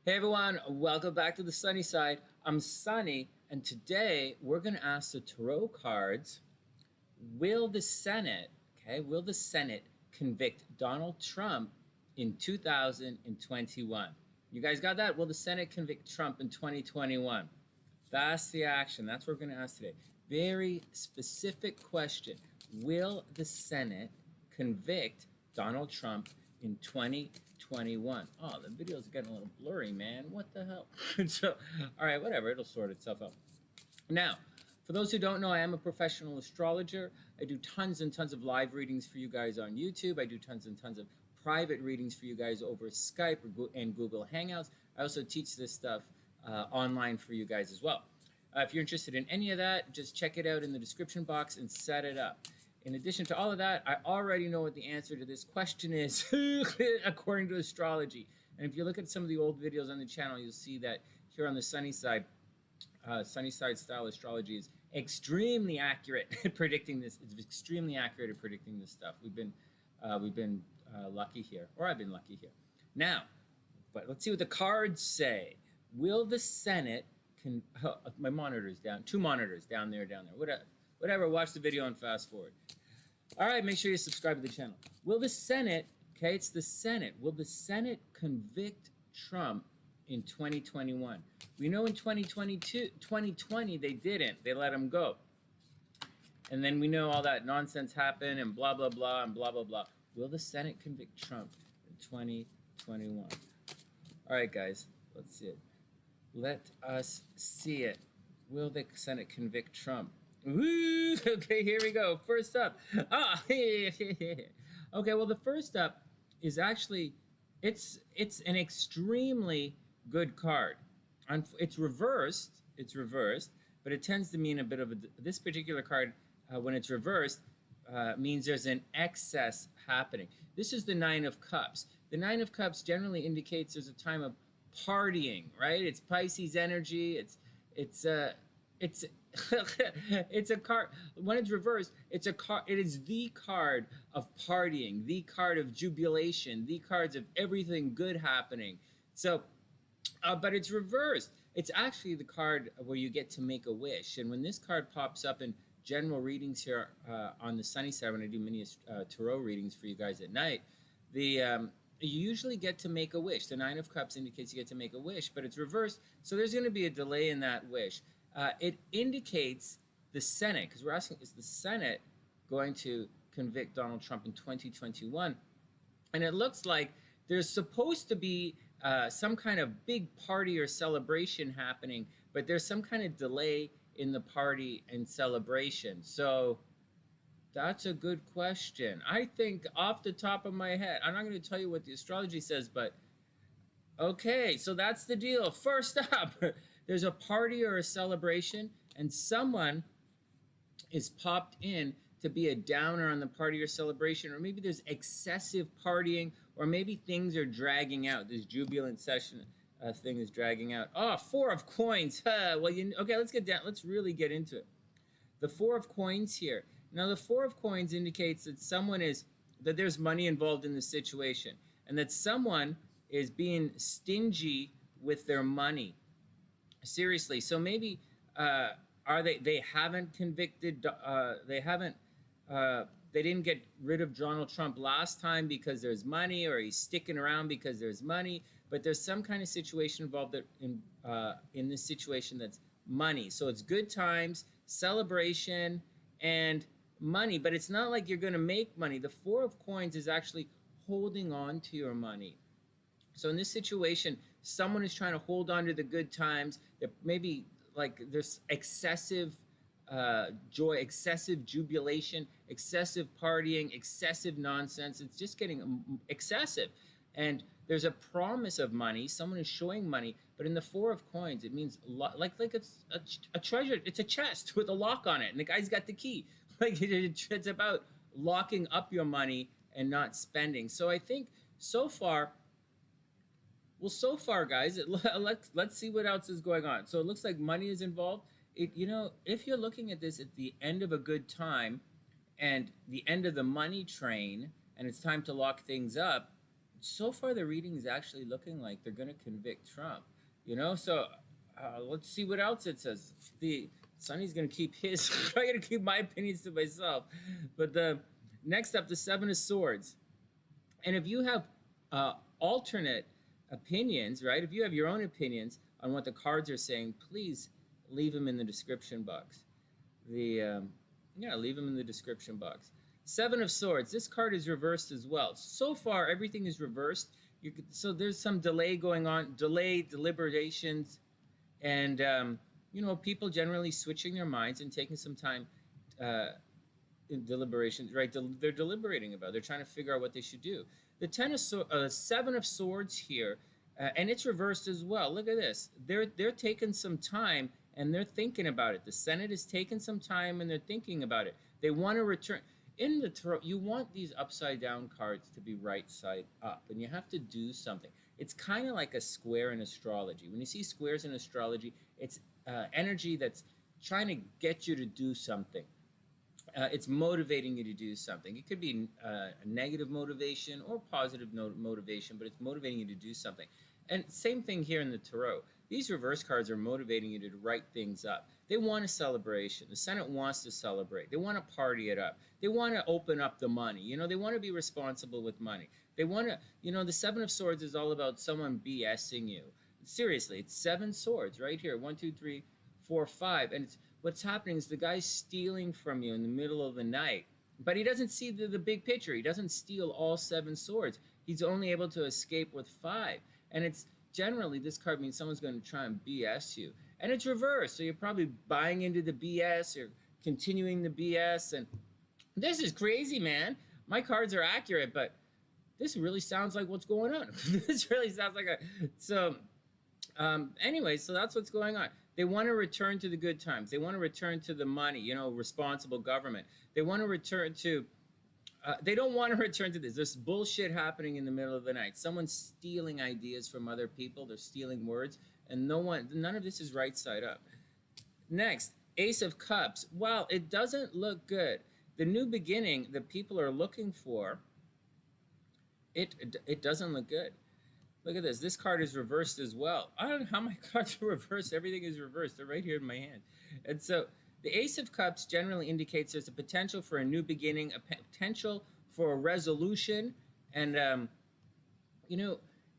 Hey everyone, welcome back to the sunny side. I'm Sunny, and today we're going to ask the tarot cards, will the Senate convict Donald Trump in 2021? You guys got that? Will the Senate convict Trump in 2021? That's the action. That's what we're going to ask today. Very specific question. Will the Senate convict Donald Trump in 2021? Oh, the video's getting a little blurry, man. What the hell? So, all right, whatever. It'll sort itself out. Now, for those who don't know, I am a professional astrologer. I do tons and tons of live readings for you guys on YouTube. I do tons and tons of private readings for you guys over Skype and Google Hangouts. I also teach this stuff online for you guys as well. If you're interested in any of that, just check it out in the description box and set it up. In addition to all of that, I already know what the answer to this question is according to astrology. And if you look at some of the old videos on the channel, you'll see that here on the sunny side, TheSunnySide style astrology is extremely accurate at predicting this. It's extremely accurate at predicting this stuff. We've been lucky here, or I've been lucky here. Now, but let's see what the cards say. Will the Senate my monitor's down, 2 monitors down there, whatever, watch the video and fast forward. All right, make sure you subscribe to the channel. Will the Senate, it's the Senate, will the Senate convict Trump in 2021? We know in 2020 they didn't. They let him go. And then we know all that nonsense happened and blah, blah, blah, and blah, blah, blah. Will the Senate convict Trump in 2021? All right, guys, let's see it. Let us see it. Will the Senate convict Trump? Woo! Okay, here we go. First up. Okay, well, the first up is actually, it's an extremely good card. It's reversed, but it tends to mean a bit of this particular card, when it's reversed, means there's an excess happening. This is the 9 of Cups. The 9 of Cups generally indicates there's a time of partying, right? It's Pisces energy. It's a card. When it's reversed, it's a card. It is the card of partying, the card of jubilation, the cards of everything good happening. So, but it's reversed. It's actually the card where you get to make a wish. And when this card pops up in general readings here on the sunny side, when I do mini tarot readings for you guys at night, you usually get to make a wish. The 9 of Cups indicates you get to make a wish, but it's reversed, so there's going to be a delay in that wish. It indicates the Senate, because we're asking, is the Senate going to convict Donald Trump in 2021? And it looks like there's supposed to be some kind of big party or celebration happening, but there's some kind of delay in the party and celebration. So that's a good question. I think off the top of my head, I'm not going to tell you what the astrology says, but okay, so that's the deal. First up, there's a party or a celebration, and someone is popped in to be a downer on the party or celebration, or maybe there's excessive partying, or maybe things are dragging out. This jubilant session thing is dragging out. Oh, 4 of Coins. Well, okay, let's get down. Let's really get into it. The 4 of Coins here. Now, the 4 of Coins indicates that that there's money involved in the situation, and that someone is being stingy with their money. Seriously. So maybe they haven't convicted, they didn't get rid of Donald Trump last time because there's money, or he's sticking around because there's money, but there's some kind of situation involved in this situation that's money. So it's good times, celebration, and money, but it's not like you're going to make money. The 4 of Coins is actually holding on to your money. So in this situation, someone is trying to hold on to the good times. Maybe like there's excessive joy, excessive jubilation, excessive partying, excessive nonsense. It's just getting excessive. And there's a promise of money. Someone is showing money, but in the 4 of Coins, it means like it's a treasure. It's a chest with a lock on it, and the guy's got the key. Like it's about locking up your money and not spending. So I think so far, guys, let's see what else is going on. So it looks like money is involved. If you're looking at this at the end of a good time and the end of the money train, and it's time to lock things up, so far the reading is actually looking like they're going to convict Trump. So let's see what else it says. The Sunny's going to keep his. I'm going to keep my opinions to myself. But the next up, the Seven of Swords. And if you have alternate opinions, right? If you have your own opinions on what the cards are saying, please leave them in the description box. Leave them in the description box. Seven of Swords. This card is reversed as well. So far, everything is reversed. So there's some delay going on, deliberations, and people generally switching their minds and taking some time in deliberations. Right? They're deliberating about. They're trying to figure out what they should do. The Seven of Swords here, and it's reversed as well. Look at this. They're taking some time and they're thinking about it. The Senate is taking some time and they're thinking about it. They want to return. In the tarot, you want these upside down cards to be right side up, and you have to do something. It's kind of like a square in astrology. When you see squares in astrology, it's energy that's trying to get you to do something. It's motivating you to do something. It could be a negative motivation or positive motivation, but it's motivating you to do something. And same thing here in the tarot. These reverse cards are motivating you to write things up. They want a celebration. The Senate wants to celebrate. They want to party it up. They want to open up the money. They want to be responsible with money. They want to, the Seven of Swords is all about someone BSing you. Seriously, it's 7 swords right here. 1, 2, 3, 4, 5. And what's happening is the guy's stealing from you in the middle of the night. But he doesn't see the big picture. He doesn't steal all 7 swords. He's only able to escape with 5. And it's generally, this card means someone's going to try and BS you. And it's reversed. So you're probably buying into the BS or continuing the BS. And this is crazy, man. My cards are accurate, but this really sounds like what's going on. This really sounds like anyway, so that's what's going on. They want to return to the good times. They want to return to the money, responsible government. They want to return to they don't want to return to this. There's bullshit happening in the middle of the night. Someone's stealing ideas from other people. They're stealing words. And none of this is right side up. Next, Ace of Cups. Wow, it doesn't look good. The new beginning that people are looking for, it doesn't look good. Look at this. This card is reversed as well. I don't know how my cards are reversed. Everything is reversed. They're right here in my hand. And so the Ace of Cups generally indicates there's a potential for a new beginning, a potential for a resolution, and,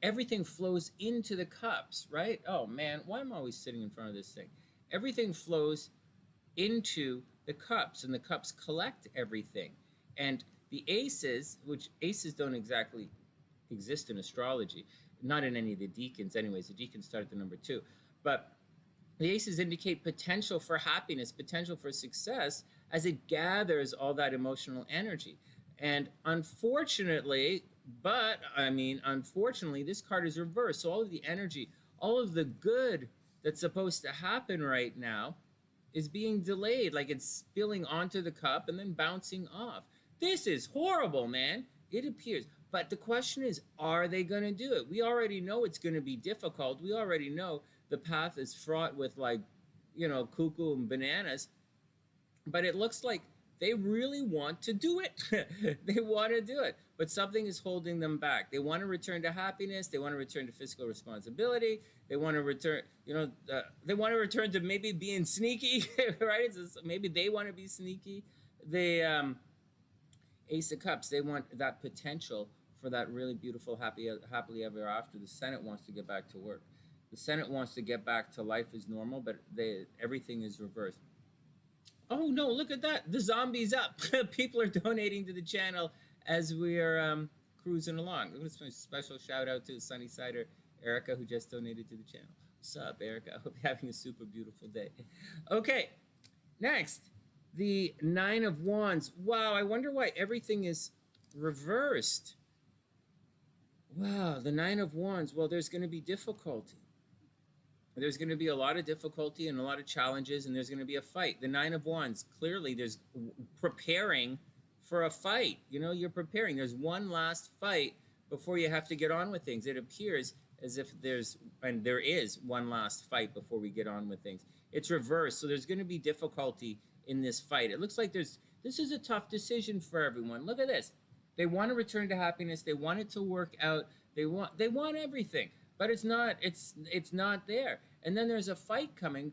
everything flows into the cups, right? Oh, man, why am I always sitting in front of this thing? Everything flows into the cups, and the cups collect everything. And the aces, which aces don't exactly exist in astrology, not in any of the decans anyways. The decans start at the number 2. But the aces indicate potential for happiness, potential for success as it gathers all that emotional energy. And unfortunately, this card is reversed. So all of the energy, all of the good that's supposed to happen right now is being delayed. Like it's spilling onto the cup and then bouncing off. This is horrible, man. It appears. But the question is, are they going to do it? We already know it's going to be difficult. We already know the path is fraught with cuckoo and bananas. But it looks like they really want to do it. They want to do it. But something is holding them back. They want to return to happiness. They want to return to fiscal responsibility. They want to return, they want to return to maybe being sneaky, right? Maybe they want to be sneaky. The Ace of Cups, they want that potential for that really beautiful, happily ever after. The Senate wants to get back to work. The Senate wants to get back to life as normal, but everything is reversed. Oh, no, look at that. The zombie's up. People are donating to the channel as we are cruising along. I'm going to special shout out to TheSunnySide Erica, who just donated to the channel. What's up, Erica? I hope you're having a super beautiful day. Okay, next, the Nine of Wands. Wow, I wonder why everything is reversed. Wow, the Nine of Wands. Well, there's going to be difficulty. There's going to be a lot of difficulty and a lot of challenges, and there's going to be a fight. The Nine of Wands, clearly there's preparing for a fight. You're preparing. There's one last fight before you have to get on with things. It appears as if there is one last fight before we get on with things. It's reversed, so there's going to be difficulty in this fight. It looks like this is a tough decision for everyone. Look at this. They want to return to happiness. They want it to work out. They want everything, but it's not there. And then there's a fight coming.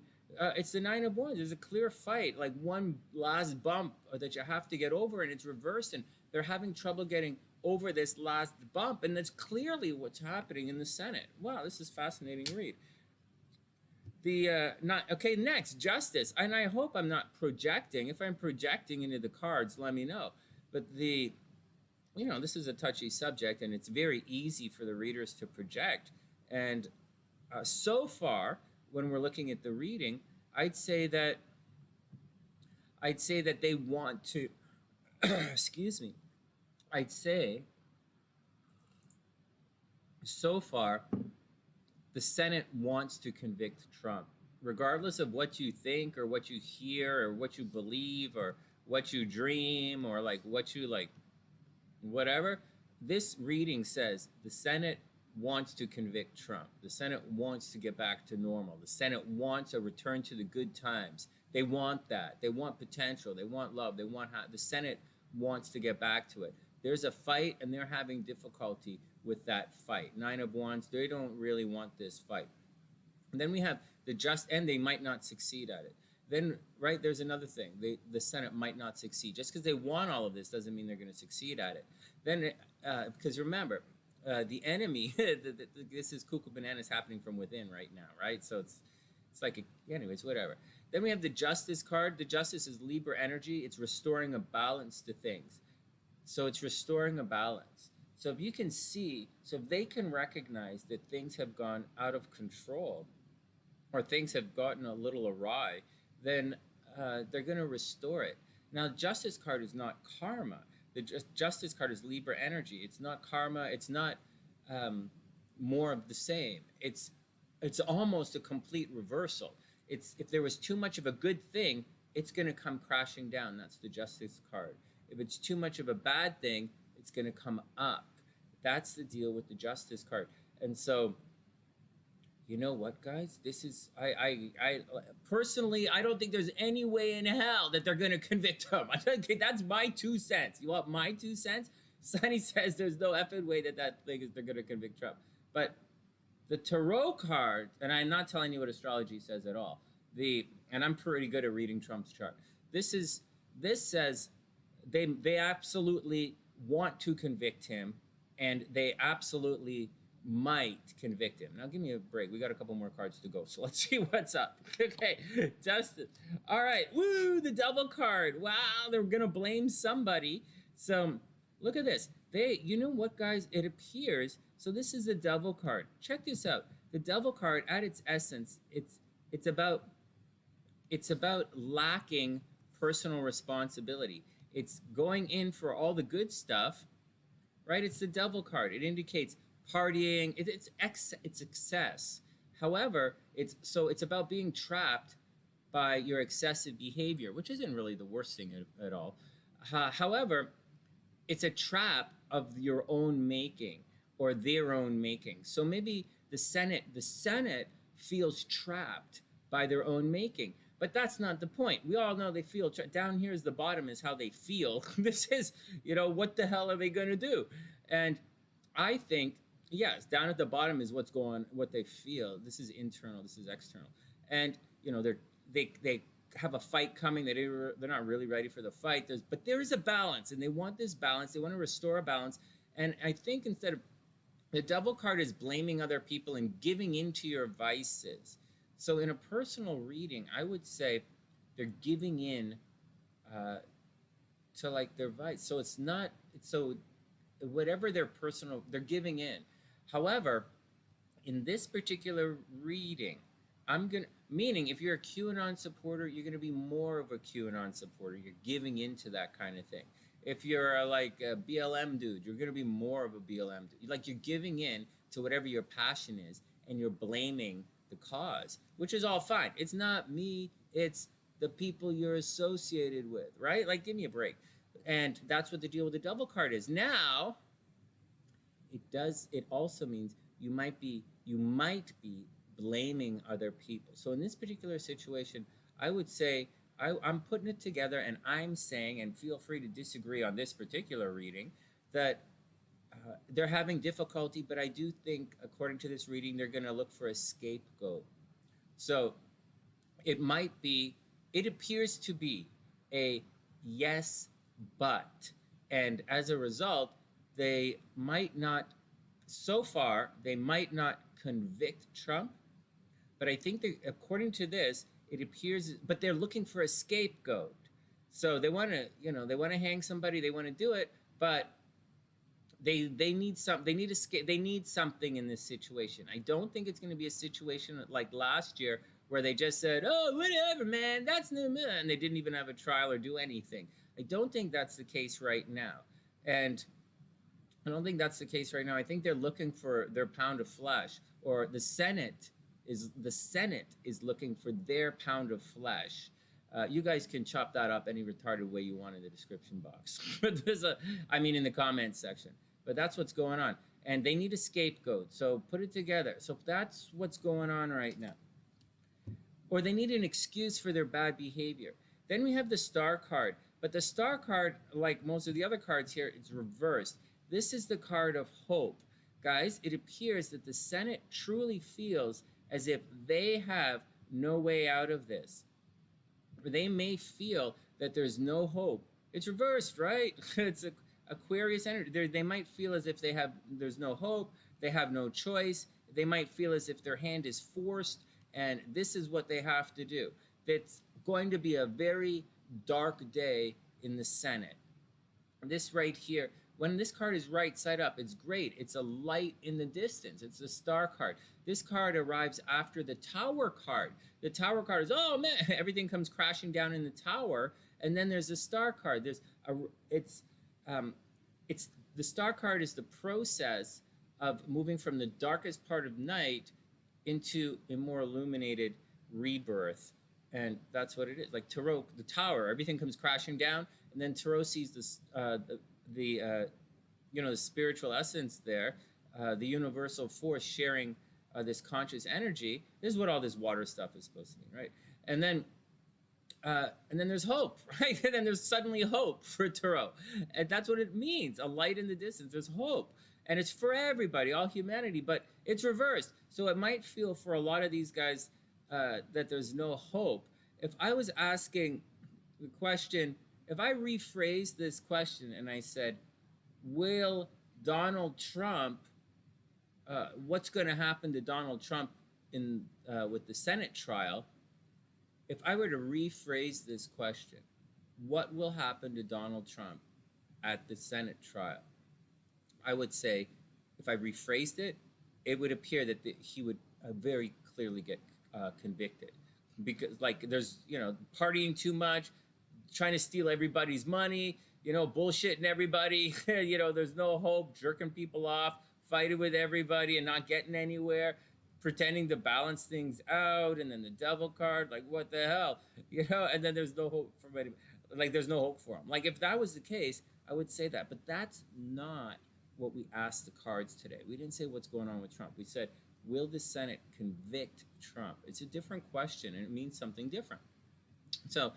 It's the Nine of Wands. There's a clear fight, like one last bump that you have to get over, and it's reversed, and they're having trouble getting over this last bump, and that's clearly what's happening in the Senate. Wow, this is fascinating read. Next, Justice. And I hope I'm not projecting. If I'm projecting into the cards, let me know. But this is a touchy subject, and it's very easy for the readers to project. And so far, when we're looking at the reading, I'd say that they want to excuse me. I'd say so far the Senate wants to convict Trump, regardless of what you think or what you hear or what you believe or what you dream or like what you like, whatever. This reading says the Senate wants to convict Trump. The Senate wants to get back to normal. The Senate wants a return to the good times. They want that. They want potential. They want love. The Senate wants to get back to it. There's a fight, and they're having difficulty with that fight. Nine of Wands, they don't really want this fight. And then we have and they might not succeed at it. Then, right, there's another thing. The Senate might not succeed. Just because they want all of this doesn't mean they're going to succeed at it. Then, because remember, the enemy, this is cuckoo bananas happening from within right now, right? So it's like, anyways, whatever. Then we have the Justice card. The Justice is Libra energy. It's restoring a balance to things. So it's restoring a balance. So if you can see, if they can recognize that things have gone out of control or things have gotten a little awry, then they're going to restore it. Now, Justice card is not karma. The Justice card is Libra energy. It's not karma. It's not more of the same. It's almost a complete reversal. If there was too much of a good thing, it's going to come crashing down. That's the Justice card. If it's too much of a bad thing, it's going to come up. That's the deal with the Justice card. And so, you know what, guys? This is, I personally, I don't think there's any way in hell that they're going to convict him. That's my 2 cents. You want my 2 cents? Sunny says there's no effing way that they're going to convict Trump. But the Tarot card, and I'm not telling you what astrology says at all. And I'm pretty good at reading Trump's chart. This says they absolutely want to convict him, and they absolutely might convict him. Now give me a break. We got a couple more cards to go, so let's see what's up. Okay, Justin. All right, woo, the Devil card. Wow, they're gonna blame somebody. So look at this. You know what, guys? It appears. So this is the Devil card. Check this out. The Devil card, at its essence, it's about lacking personal responsibility. It's going in for all the good stuff, right? It's the Devil card. It indicates partying. It's excess. However, it's about being trapped by your excessive behavior, which isn't really the worst thing at all. However, it's a trap of your own making or their own making. So maybe the Senate feels trapped by their own making. But that's not the point. We all know they feel down here is the bottom is how they feel. This is, what the hell are they going to do? And I think, yes, down at the bottom is what they feel. This is internal. This is external. And, they have a fight coming. They're not really ready for the fight. But there is a balance, and they want this balance. They want to restore a balance. And I think instead of the Devil card is blaming other people and giving into your vices. So in a personal reading, I would say they're giving in to like their vice. So whatever their personal, they're giving in. However, in this particular reading, meaning if you're a QAnon supporter, you're going to be more of a QAnon supporter. You're giving into that kind of thing. If you're a BLM dude, you're going to be more of a BLM dude. Like you're giving in to whatever your passion is, and you're blaming the cause, which is all fine. It's not me, it's the people you're associated with, right? Like, give me a break. And that's what the deal with the Devil card is. Now, it also means you might be blaming other people. So in this particular situation, I would say I'm putting it together, and I'm saying, and feel free to disagree on this particular reading, that they're having difficulty, but I do think, according to this reading, they're going to look for a scapegoat. So it appears to be a yes, but. And as a result, they might not convict Trump, but I think that according to this, it appears, but they're looking for a scapegoat. So they want to hang somebody, they want to do it, but they need something in this situation. I don't think it's going to be a situation like last year where they just said, "Oh, whatever, man, that's no man," and they didn't even have a trial or do anything. I don't think that's the case right now. And I don't think that's the case right now. I think they're looking for their pound of flesh, or the Senate is looking for their pound of flesh. You guys can chop that up any retarded way you want in the description box. But in the comments section. But that's what's going on. And they need a scapegoat. So put it together. So that's what's going on right now. Or they need an excuse for their bad behavior. Then we have the Star card. But the Star card, like most of the other cards here, it's reversed. This is the card of hope. Guys, it appears that the Senate truly feels as if they have no way out of this. Or they may feel that there's no hope. It's reversed, right? It's Aquarius energy. They might feel as if there's no hope. They have no choice. They might feel as if their hand is forced, and this is what they have to do. It's going to be a very dark day in the Senate. This right here, when this card is right side up, it's great. It's a light in the distance. It's the Star card. This card arrives after the Tower card. The Tower card is, oh man, everything comes crashing down in the Tower, and then there's the Star card. The Star card is the process of moving from the darkest part of night into a more illuminated rebirth. And that's what it is. Like Tarot, the Tower, everything comes crashing down, and then Tarot sees this, the spiritual essence there, the universal force sharing this conscious energy. This is what all this water stuff is supposed to mean, right? And then there's hope, right? And then there's suddenly hope for Tarot. And that's what it means, a light in the distance. There's hope. And it's for everybody, all humanity, but it's reversed. So it might feel for a lot of these guys that there's no hope. If I was asking the question, if I rephrased this question and I said, will Donald Trump, what's going to happen to Donald Trump with the Senate trial? If I were to rephrase this question, what will happen to Donald Trump at the Senate trial? I would say, if I rephrased it, it would appear that he would very clearly get convicted. Because, there's, partying too much, trying to steal everybody's money, bullshitting everybody, there's no hope, jerking people off, fighting with everybody and not getting anywhere, pretending to balance things out, and then the Devil card, what the hell, and then there's no hope for anybody, there's no hope for him. If that was the case, I would say that, but that's not what we asked the cards today. We didn't say what's going on with Trump. We said, will the Senate convict Trump? It's a different question, and it means something different. So,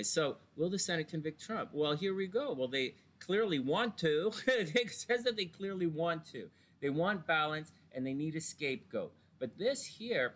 so will the Senate convict Trump? Well, here we go. Well, they clearly want to. It says that they clearly want to. They want balance, and they need a scapegoat. But this here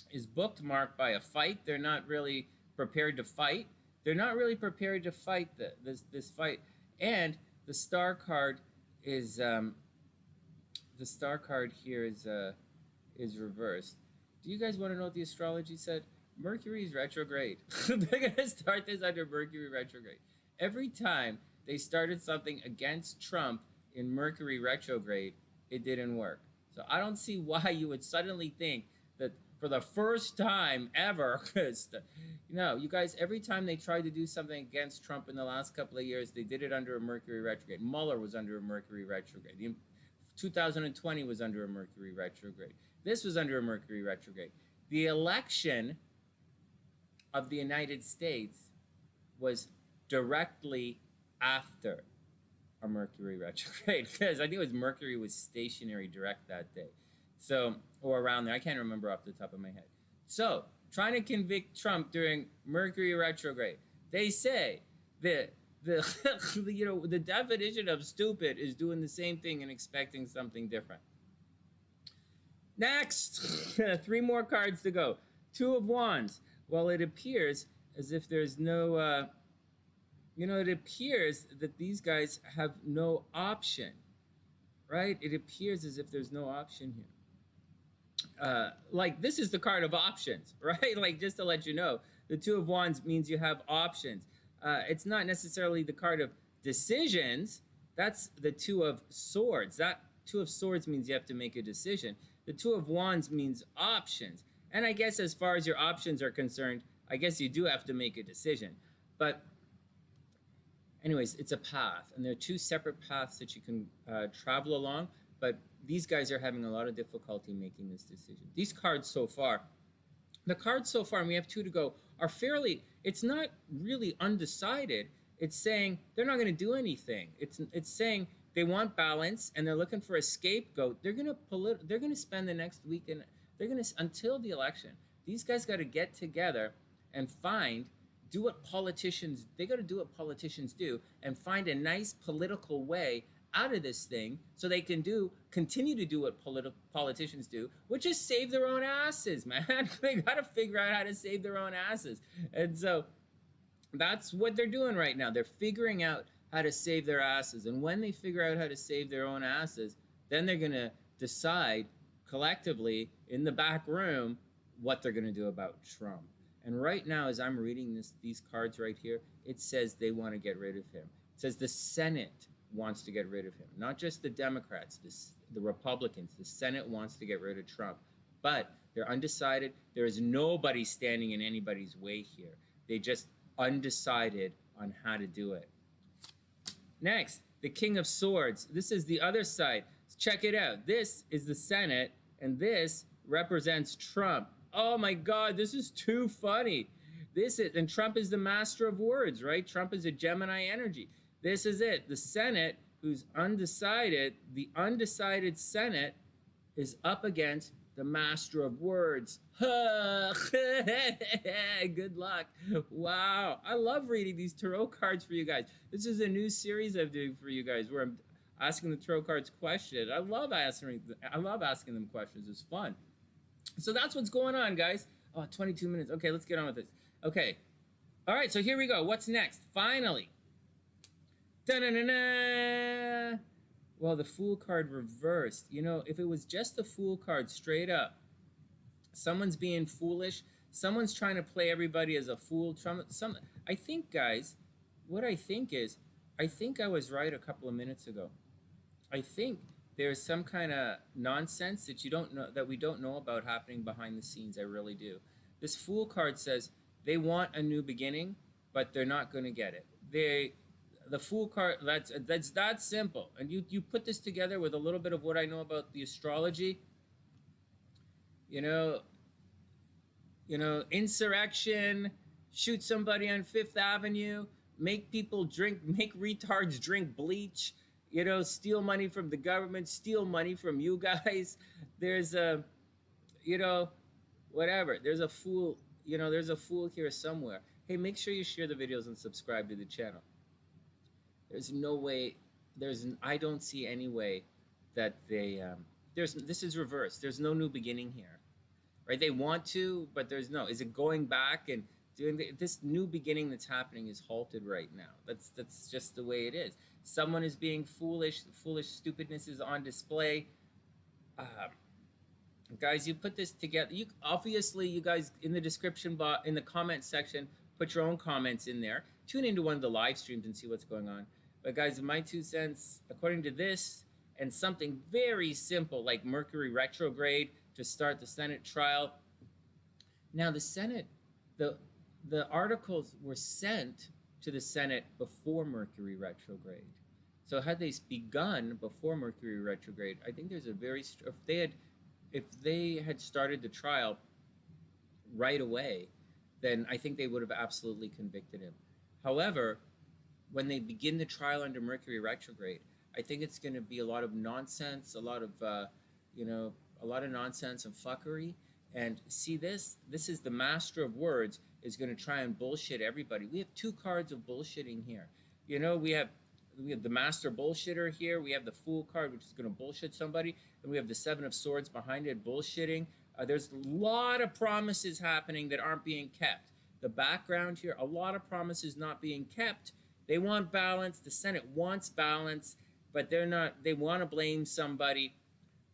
is bookmarked by a fight. They're not really prepared to fight. They're not really prepared to fight this fight. And the Star card is the Star card here is reversed. Do you guys want to know what the astrology said? Mercury is retrograde. They're going to start this under Mercury retrograde. Every time they started something against Trump in Mercury retrograde, it didn't work. So I don't see why you would suddenly think that for the first time ever, you guys, every time they tried to do something against Trump in the last couple of years, they did it under a Mercury retrograde. Mueller was under a Mercury retrograde. 2020 was under a Mercury retrograde. This was under a Mercury retrograde. The election of the United States was directly after a Mercury retrograde, because I think it was Mercury was stationary direct that day. So, or around there. I can't remember off the top of my head. So, trying to convict Trump during Mercury retrograde. They say that The the definition of stupid is doing the same thing and expecting something different. Next, 3 more cards to go. 2 of Wands. Well, it appears as if there's no, it appears that these guys have no option, right? It appears as if there's no option here. Like, this is the card of options, right? Like, just to let you know, the 2 of Wands means you have options. It's not necessarily the card of decisions. That's the 2 of Swords. That 2 of Swords means you have to make a decision. The 2 of Wands means options. And I guess as far as your options are concerned, I guess you do have to make a decision. But anyways, it's a path. And there are 2 separate paths that you can travel along. But these guys are having a lot of difficulty making this decision. These cards so far, the cards so far, and we have 2 to go, are fairly, it's not really undecided. It's saying they're not going to do anything. It's saying they want balance and they're looking for a scapegoat. They're going to spend the next week and until the election. These guys got to get together and do what politicians do and find a nice political way out of this thing so they can continue to do what politicians do, which is save their own asses, man. They got to figure out how to save their own asses. And so that's what they're doing right now. They're figuring out how to save their asses. And when they figure out how to save their own asses, then they're going to decide collectively in the back room what they're going to do about Trump. And right now, as I'm reading these cards right here, it says they want to get rid of him. It says the Senate wants to get rid of him. Not just the Democrats, the Republicans. The Senate wants to get rid of Trump. But they're undecided. There is nobody standing in anybody's way here. They just undecided on how to do it. Next, the King of Swords. This is the other side. Check it out. This is the Senate, and this represents Trump. Oh my God, this is too funny. And Trump is the master of words, right? Trump is a Gemini energy. This is it. The Senate, who's undecided, the undecided Senate is up against the master of words. Good luck. Wow. I love reading these tarot cards for you guys. This is a new series I'm doing for you guys where I'm asking the tarot cards questions. I love asking them questions. It's fun. So that's what's going on, guys. Oh, 22 minutes. Okay, let's get on with this. Okay. All right, so here we go. What's next? Finally. Da-na-na-na. Well, the Fool card reversed. If it was just the Fool card straight up, someone's being foolish. Someone's trying to play everybody as a fool. I think, guys, what I think is, I think I was right a couple of minutes ago. I think there's some kind of nonsense that we don't know about happening behind the scenes. I really do. This Fool card says they want a new beginning, but they're not going to get it. The Fool card, that's that simple. And you put this together with a little bit of what I know about the astrology. Insurrection, shoot somebody on Fifth Avenue, make retards drink bleach, steal money from the government, steal money from you guys. There's whatever. There's a fool here somewhere. Hey, make sure you share the videos and subscribe to the channel. There's no way, I don't see any way that this is reversed. There's no new beginning here, right? They want to, but there's no, is it going back and doing this new beginning that's happening is halted right now. That's just the way it is. Someone is being foolish. Foolish stupidness is on display. Guys, you put this together. You guys in the description box, in the comment section, put your own comments in there. Tune into one of the live streams and see what's going on. But guys, in my 2 cents, according to this, and something very simple like Mercury retrograde to start the Senate trial. Now the Senate, the articles were sent to the Senate before Mercury retrograde. So had they begun before Mercury retrograde, I think there's if they had started the trial right away, then I think they would have absolutely convicted him. However, when they begin the trial under Mercury retrograde, I think it's going to be a lot of nonsense, a lot of nonsense and fuckery. And see this is the master of words is going to try and bullshit everybody. We have 2 cards of bullshitting here. You know, we have the master bullshitter here. We have the Fool card, which is going to bullshit somebody. And we have the Seven of Swords behind it, bullshitting. There's a lot of promises happening that aren't being kept. The background here, a lot of promises not being kept. They want balance. The Senate wants balance, but they're not. They want to blame somebody.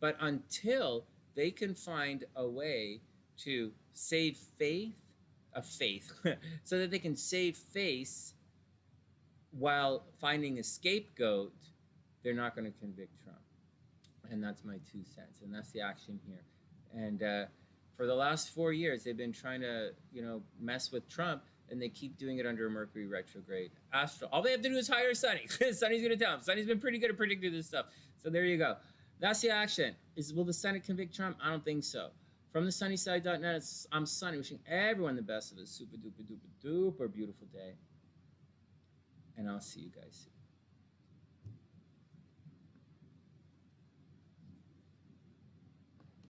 But until they can find a way to save faith, so that they can save face while finding a scapegoat, they're not going to convict Trump. And that's my 2 cents. And that's the action here. And for the last 4 years, they've been trying to, mess with Trump, and they keep doing it under Mercury retrograde. All they have to do is hire Sunny. Sunny's going to tell them. Sunny's been pretty good at predicting this stuff. So there you go. That's the action. Will the Senate convict Trump? I don't think so. From TheSunnySide.net, I'm Sunny, wishing everyone the best of a super duper duper duper beautiful day. And I'll see you guys soon.